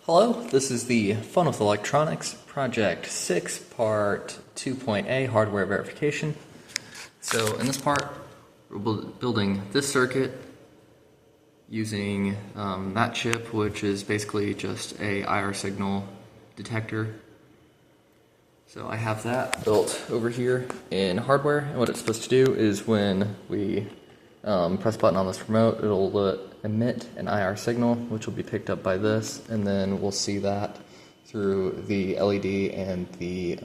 Hello, this is the Fun with Electronics, Project 6, Part 2.A, Hardware Verification. So in this part, we're building this circuit using that chip, which is basically just a IR signal detector. So I have that built over here in hardware, and what it's supposed to do is when we press a button on this remote, it'll emit an IR signal, which will be picked up by this, and then we'll see that through the LED and the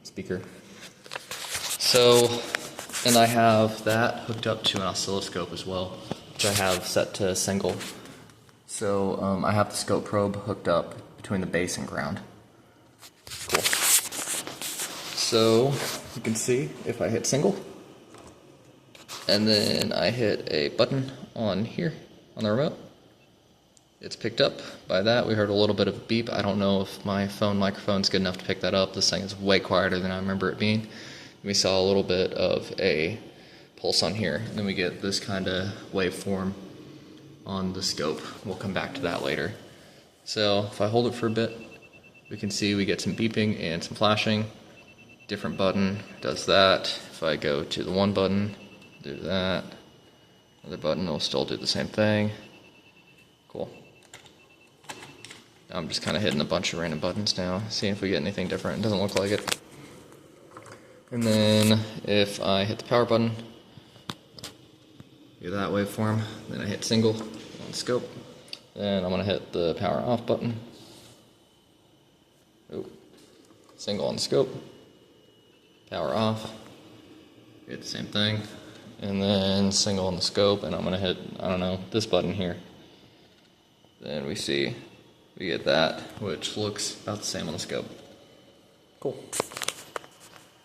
speaker. So, and I have that hooked up to an oscilloscope as well, which I have set to single. So I have the scope probe hooked up between the base and ground. Cool. So you can see if I hit single, and then I hit a button on here on the remote, it's picked up by that. We heard a little bit of a beep. I don't know if my phone microphone's good enough to pick that up. This thing is way quieter than I remember it being. We saw a little bit of a pulse on here, and then we get this kind of waveform on the scope. We'll come back to that later. So if I hold it for a bit, we can see we get some beeping and some flashing. Different button does that. If I go to the one button, do that. Other button will still do the same thing. Cool. I'm just kind of hitting a bunch of random buttons now, seeing if we get anything different. It doesn't look like it. And then if I hit the power button, get that waveform. Then I hit single on scope. Then I'm going to hit the power off button. Single on the scope. Power off. Get the same thing. And then single on the scope, and I'm going to hit, I don't know, this button here. Then we get that, which looks about the same on the scope. Cool.